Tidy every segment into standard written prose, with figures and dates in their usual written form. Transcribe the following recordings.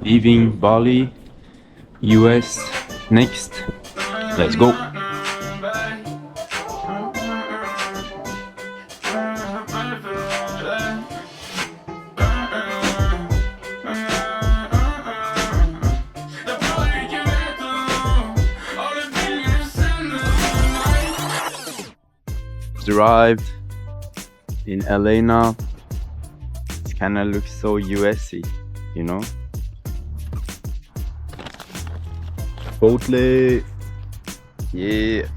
Leaving Bali, US next. Let's go. Arrived in LA now. It kind of looks so USy, you know. Chipotle, yeah.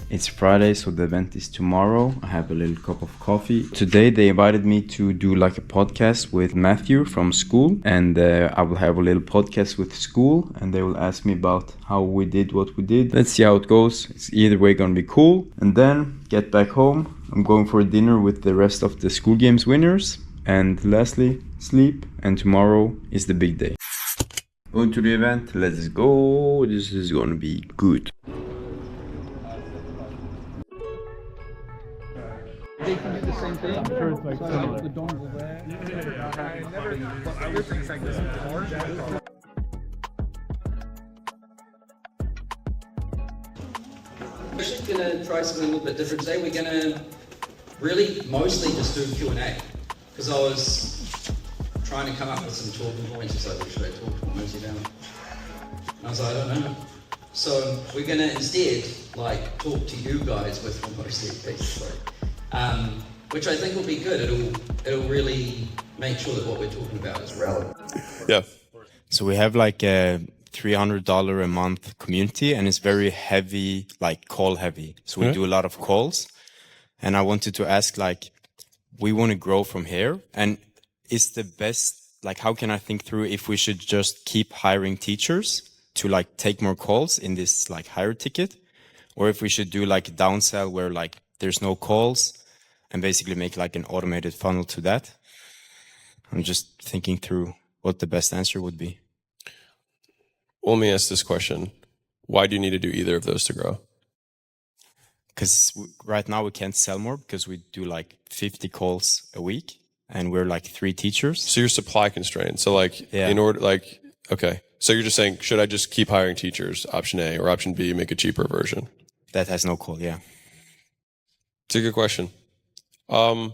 It's Friday, so the event is tomorrow. I have a little cup of coffee. Today they invited me to do like a podcast with Matthew from Skool, and I will have a little podcast with Skool, and they will ask me about how we did what we did. Let's see how it goes. It's either way gonna be cool. And then get back home. I'm going for a dinner with the rest of the Skool Games winners. And lastly, sleep. And tomorrow is the big day. Going to the event. Let's go. This is gonna be good. They can do the same thing. I'm sure it's like similar. The dongle there. I never other things like this before. We're actually gonna try something a little bit different today. We're gonna really mostly just do Q&A because I was trying to come up with some talking points. It's like, what should I talk to Hormozi about? And I was like, I don't know. So we're gonna instead like talk to you guys with Hormozi basically. Which I think will be good. It'll really make sure that what we're talking about is relevant. Yeah. So we have like a $300 a month community, and it's very heavy, like call heavy. So we do a lot of calls, and I wanted to ask, like, we want to grow from here, and is the best, like, how can I think through if we should just keep hiring teachers to like take more calls in this like higher ticket, or if we should do like a downsell where like there's no calls, and basically make like an automated funnel to that. I'm just thinking through what the best answer would be. Well, let me ask this question. Why do you need to do either of those to grow? Because right now we can't sell more because we do like 50 calls a week and we're like 3 teachers. So you're supply constrained. So like in order, like, okay. So you're just saying, should I just keep hiring teachers? Option A, or option B, make a cheaper version? That has no call, yeah. It's a good question. I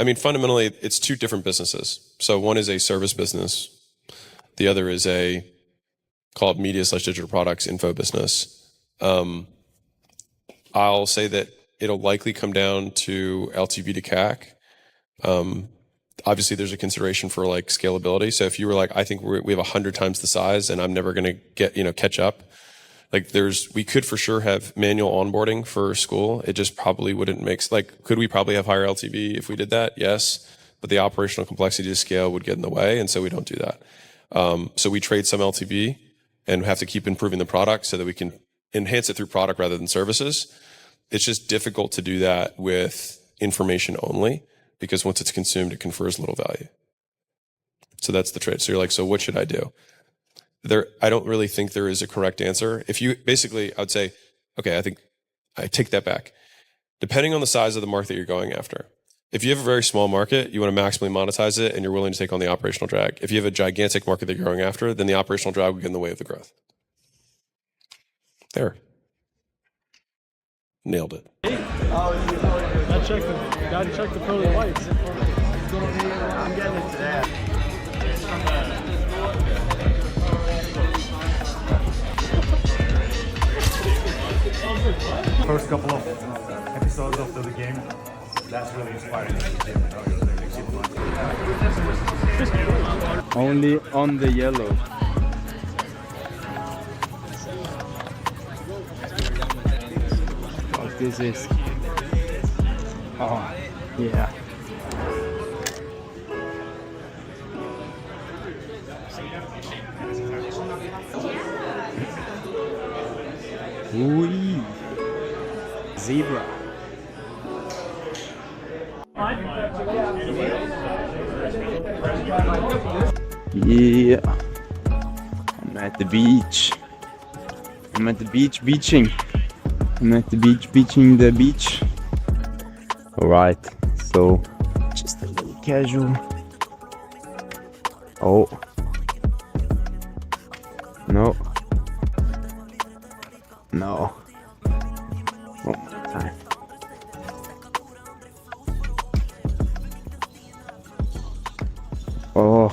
mean, fundamentally, it's 2 different businesses. So one is a service business. The other is a called media/digital products info business. I'll say that it'll likely come down to LTV to CAC. Obviously, there's a consideration for like scalability. So if you were like, I think we have 100 times the size and I'm never going to get, catch up. Like we could for sure have manual onboarding for Skool. It just probably wouldn't could we probably have higher LTV if we did that? Yes. But the operational complexity to scale would get in the way. And so we don't do that. So we trade some LTV and have to keep improving the product so that we can enhance it through product rather than services. It's just difficult to do that with information only because once it's consumed, it confers little value. So that's the trade. So you're like, so what should I do? I don't really think there is a correct answer. If you basically, I would say, okay, I think I take that back. Depending on the size of the market that you're going after. If you have a very small market, you want to maximally monetize it and you're willing to take on the operational drag. If you have a gigantic market that you're going after, then the operational drag will get in the way of the growth. There. Nailed it. I checked gotta check the pearly whites. I'm getting it today. First couple of episodes of the game, that's really inspiring. Only on the yellow. What this is. Oh, yeah. Ooh. Zebra. Yeah, I'm at the beach. I'm at the beach beaching. I'm at the beach beaching the beach. Alright, so just a little casual. Oh. No. No. One more time. Oh.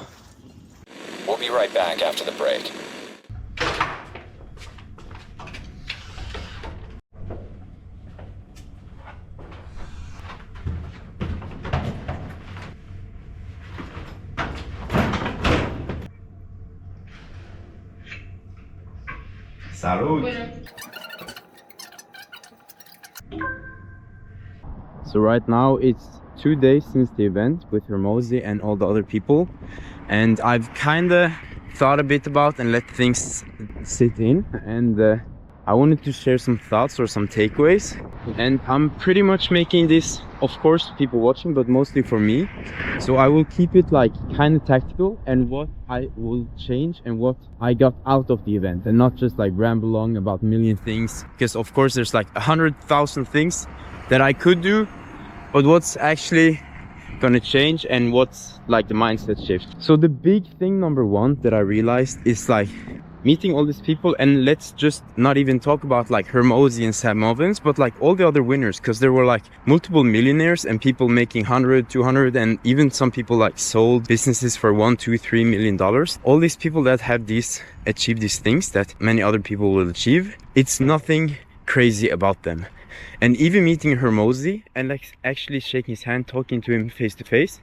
We'll be right back after the break. Salud. So right now it's 2 days since the event with Hormozi and all the other people, and I've kind of thought a bit about and let things sit in, and I wanted to share some thoughts or some takeaways. And I'm pretty much making this, of course, people watching, but mostly for me. So I will keep it like kind of tactical and what I will change and what I got out of the event, and not just like ramble on about a million things, because of course there's like 100,000 things that I could do, but what's actually gonna change and what's like the mindset shift. So the big thing number one that I realized is like meeting all these people, and let's just not even talk about like Hormozi and Sam Ovens, but like all the other winners, because there were like multiple millionaires and people making 100, 200, and even some people like sold businesses for $1, $2, $3 million. All these people that have achieved these things that many other people will achieve, it's nothing crazy about them. And even meeting Hormozi and like actually shaking his hand, talking to him face to face,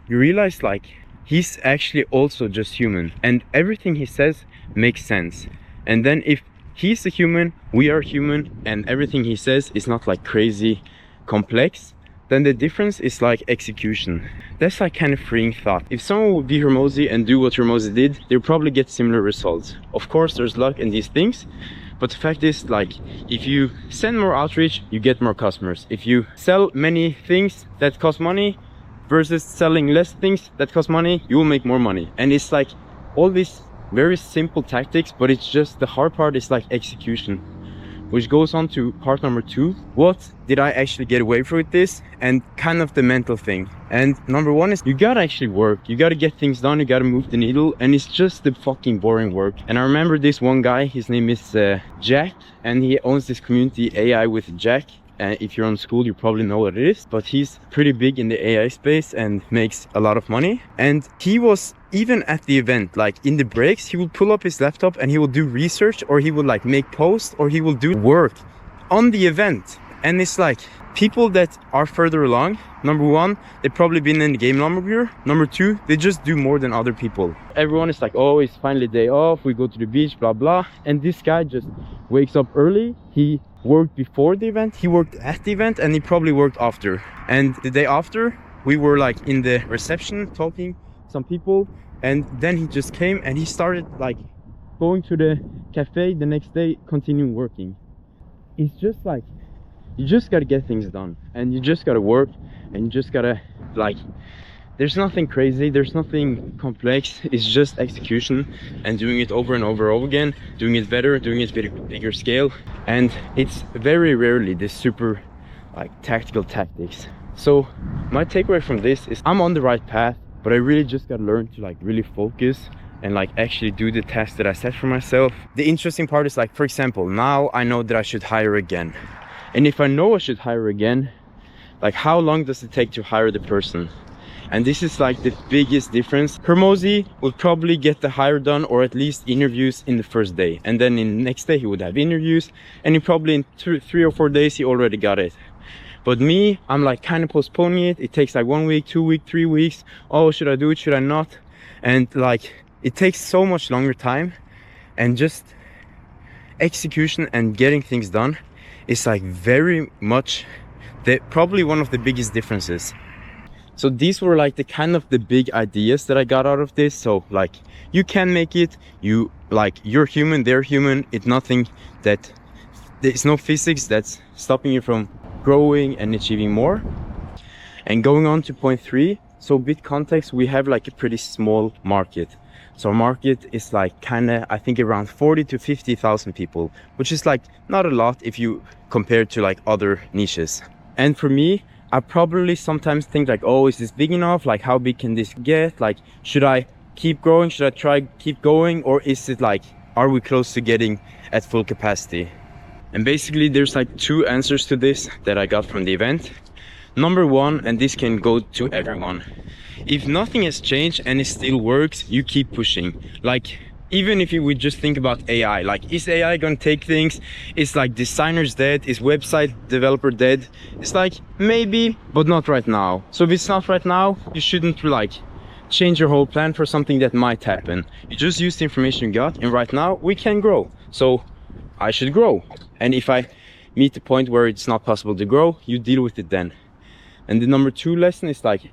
you realize like he's actually also just human, and everything he says makes sense. And then if he's a human, we are human, and everything he says is not like crazy complex, then the difference is like execution. That's like kind of freeing thought. If someone would be Hormozi and do what Hormozi did, they'll probably get similar results. Of course there's luck in these things, but the fact is, like, if you send more outreach, you get more customers. If you sell many things that cost money versus selling less things that cost money, you will make more money. And it's like all these very simple tactics, but it's just the hard part is like execution, which goes on to part number two. What did I actually get away from with this, and kind of the mental thing. And number one is you gotta actually work, you gotta get things done, you gotta move the needle, and it's just the fucking boring work. And I remember this one guy, his name is Jack, and he owns this community AI with Jack. If you're on Skool, you probably know what it is, but he's pretty big in the AI space and makes a lot of money. And he was even at the event, like in the breaks, he would pull up his laptop and he will do research, or he would like make posts, or he will do work on the event. And it's like people that are further along, number one, they've probably been in the game longer. Number two, they just do more than other people. Everyone is like, oh, it's finally day off, we go to the beach, blah blah. And this guy just wakes up early. He worked before the event, he worked at the event, and he probably worked after. And the day after, we were like in the reception talking some people, and then he just came and he started like going to the cafe the next day, continuing working. It's just like, you just gotta get things done, and you just gotta work, and you just gotta like, there's nothing crazy, there's nothing complex, it's just execution and doing it over and over again, doing it better, doing it bigger scale. And it's very rarely this super like tactical tactics. So my takeaway from this is I'm on the right path, but I really just gotta learn to like really focus and like actually do the tasks that I set for myself. The interesting part is like, for example, now I know that I should hire again. And if I know I should hire again, like how long does it take to hire the person? And this is like the biggest difference. Hormozi would probably get the hire done, or at least interviews, in the first day. And then in the next day he would have interviews, and he probably in 3 or 4 days he already got it. But me, I'm like kind of postponing it. It takes like 1 week, 2 weeks, 3 weeks. Oh, should I do it? Should I not? And like, it takes so much longer time, and just execution and getting things done is like very much probably one of the biggest differences. So these were like the kind of the big ideas that I got out of this. So like, you can make it, you're human, they're human. It's nothing that, there's no physics that's stopping you from growing and achieving more. And going on to point 3, so bit context, we have like a pretty small market. So our market is like I think around 40 to 50,000 people, which is like not a lot if you compare to like other niches. And for me, I probably sometimes think like, oh, is this big enough? Like, how big can this get? Like, should I keep growing? Should I try keep going? Or is it like, are we close to getting at full capacity? And basically there's like 2 answers to this that I got from the event. Number 1, and this can go to everyone, if nothing has changed and it still works, you keep pushing. Like, even if you would just think about AI, like, is AI gonna take things? Is like designers dead? Is website developer dead? It's like, maybe, but not right now. So if it's not right now, you shouldn't like change your whole plan for something that might happen. You just use the information you got, and right now we can grow. So I should grow. And if I meet the point where it's not possible to grow, you deal with it then. And the number 2 lesson is like,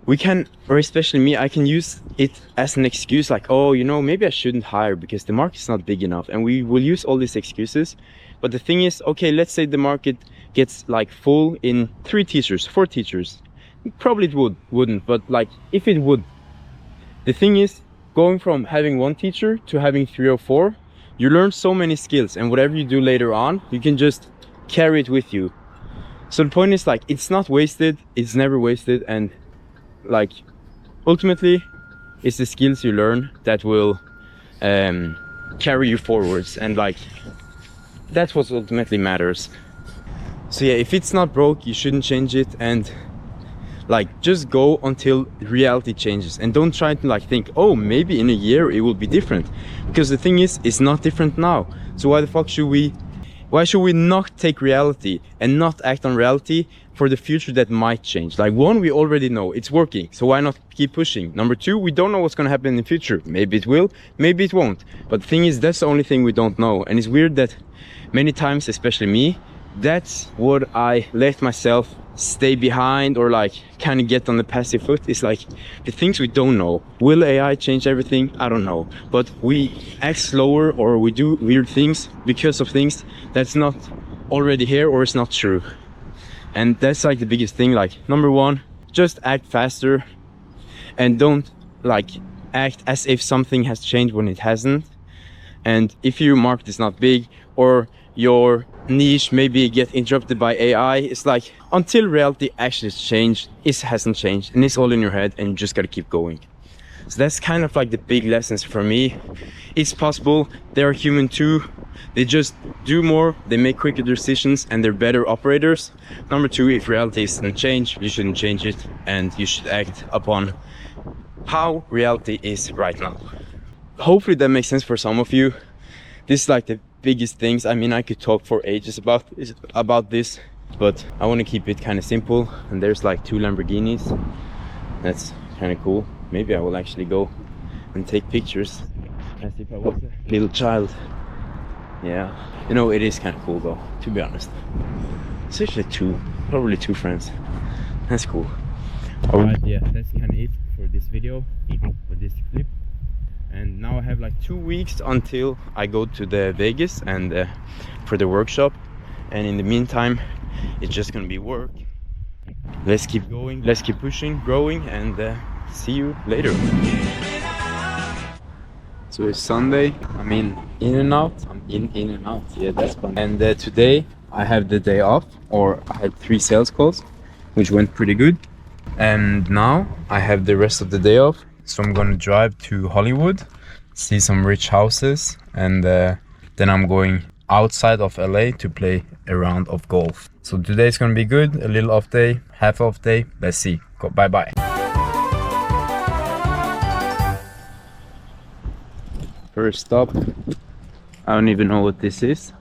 we can, or especially me, I can use it as an excuse, like, oh, you know, maybe I shouldn't hire because the market's not big enough. And we will use all these excuses. But the thing is, okay, let's say the market gets like full in 3 teachers, 4 teachers. Probably it wouldn't, but like if it would, the thing is, going from having 1 teacher to having 3 or 4, you learn so many skills, and whatever you do later on, you can just carry it with you. So the point is like, it's not wasted, it's never wasted, and like ultimately it's the skills you learn that will carry you forwards, and like that's what ultimately matters. So yeah, if it's not broke, you shouldn't change it, and like just go until reality changes, and don't try to like think, oh, maybe in a year it will be different, because the thing is, it's not different now. So why should we not take reality and not act on reality for the future that might change? Like, 1, we already know it's working, so why not keep pushing? Number 2, we don't know what's going to happen in the future. Maybe it will, maybe it won't. But the thing is, that's the only thing we don't know. And it's weird that many times, especially me, that's what I let myself stay behind, or like kind of get on the passive foot. It's like the things we don't know. Will AI change everything? I don't know. But we act slower, or we do weird things because of things that's not already here, or it's not true. And that's like the biggest thing. Like, number 1, just act faster, and don't like act as if something has changed when it hasn't. And if your market is not big, or your niche maybe get interrupted by AI, it's like, until reality actually has changed, it hasn't changed, and it's all in your head, and you just gotta keep going. So that's kind of like the big lessons for me. It's possible, they're human too. They just do more, they make quicker decisions, and they're better operators. Number 2, if reality doesn't change, you shouldn't change it, and you should act upon how reality is right now. Hopefully that makes sense for some of you. This is like the biggest things. I mean, I could talk for ages about this, but I want to keep it kind of simple. And there's like 2 Lamborghinis. That's kind of cool. Maybe I will actually go and take pictures as if I was a little child. Yeah, you know, it is kind of cool though, to be honest. It's actually probably 2 friends. That's cool. Alright, yeah, that's kind of it for this video, for this clip. And now I have like 2 weeks until I go to the Vegas and for the workshop. And in the meantime, it's just gonna be work. Let's keep going, let's keep pushing, growing, and see you later. So it's Sunday. I mean, in and out. I'm in and out. Yeah, that's fun. And today I have the day off, or I had 3 sales calls, which went pretty good. And now I have the rest of the day off. So I'm gonna drive to Hollywood, see some rich houses, and then I'm going outside of LA to play a round of golf. So today's gonna be good, a little off day, half off day. Let's see. Go, bye bye. First stop. I don't even know what this is.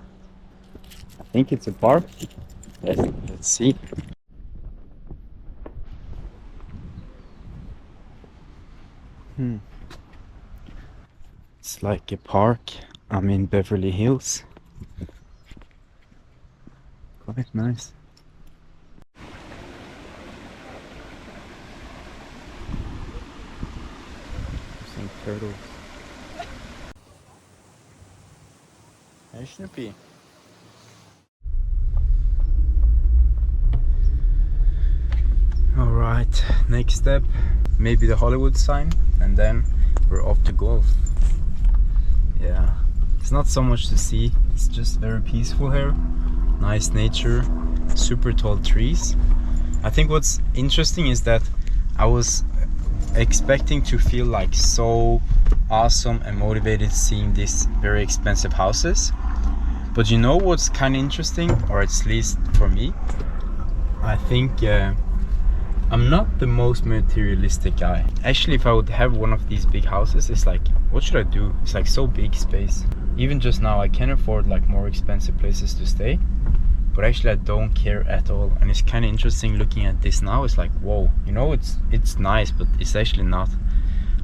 I think it's a park. Let's see. It's like a park. I'm in Beverly Hills. Quite nice. Some turtles. Hey, Snoopy. All right. Right, next step, maybe the Hollywood sign, and then we're off to golf. Yeah, it's not so much to see, it's just very peaceful here. Nice nature, super tall trees. I think what's interesting is that I was expecting to feel like so awesome and motivated seeing these very expensive houses. But you know what's kind of interesting, or at least for me? I think I'm not the most materialistic guy. Actually, if I would have one of these big houses, it's like, what should I do? It's like so big space. Even just now, I can afford like more expensive places to stay. But actually I don't care at all, and it's kind of interesting looking at this now. It's like, whoa, you know, it's nice, but it's actually not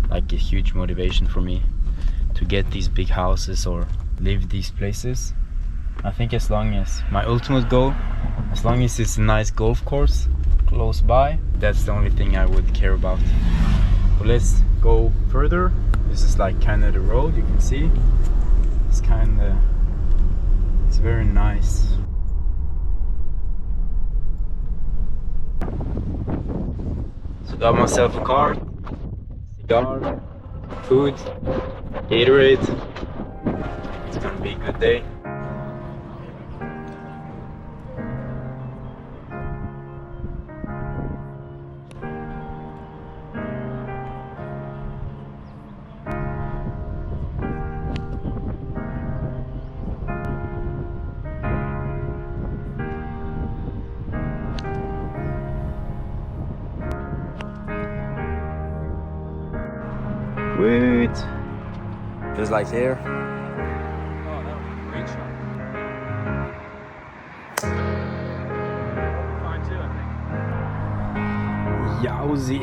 like a huge motivation for me to get these big houses or live these places. I think as long as my ultimate goal, as long as it's a nice golf course close by, that's the only thing I would care about. But let's go further. This is like kind of the road, you can see. It's kind of, it's very nice. So got myself a car, cigar, food, Gatorade. It's gonna be a good day. Sweet. Just like here. Oh, that was a great shot. Fine too, I think. Yowzy.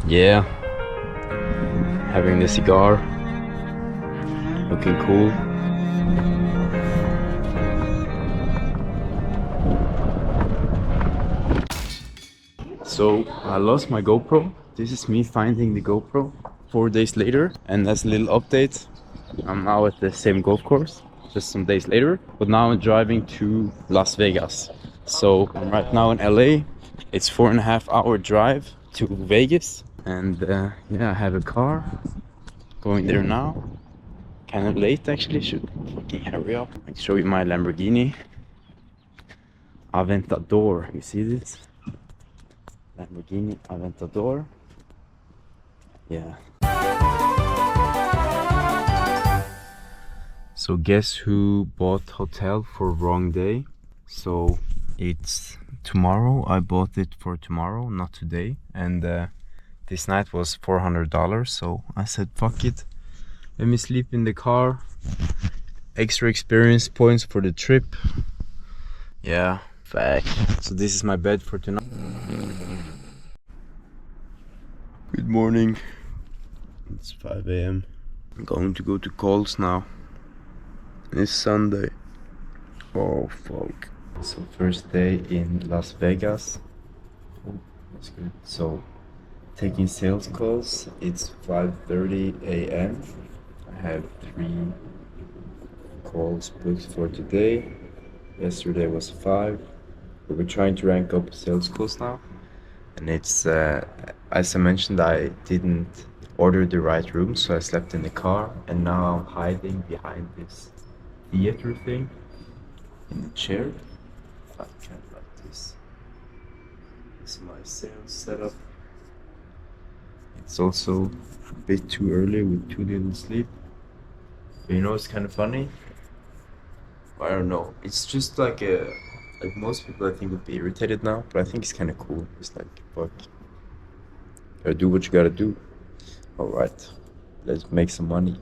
Yeah, having the cigar, looking cool. So I lost my GoPro. This is me finding the GoPro 4 days later, and that's a little update. I'm now at the same golf course, just some days later, but now I'm driving to Las Vegas. So I'm right now in LA. It's 4.5 hour drive to Vegas. And yeah, I have a car going there now. Kind of late actually, should fucking hurry up. I can show you my Lamborghini Aventador. You see this? Lamborghini Aventador. Yeah. So guess who bought hotel for wrong day? So it's tomorrow. I bought it for tomorrow, not today. And this night was $400, so I said fuck it, let me sleep in the car. Extra experience points for the trip. Yeah, fact. So this is my bed for tonight. Good morning. It's 5 a.m. I'm going to go to Coles now. It's Sunday. Oh fuck. So first day in Las Vegas. Oh, that's good. So taking sales calls. It's 5:30 a.m. I have 3 calls booked for today. Yesterday was 5. But we're trying to rank up sales calls now. And it's, as I mentioned, I didn't order the right room, so I slept in the car. And now I'm hiding behind this theater thing in the chair. I can't like this. This is my sales setup. It's also a bit too early with too little sleep. But you know, it's kind of funny. I don't know. It's just like most people I think would be irritated now, but I think it's kind of cool. It's like, fuck, gotta do what you gotta do. All right, let's make some money.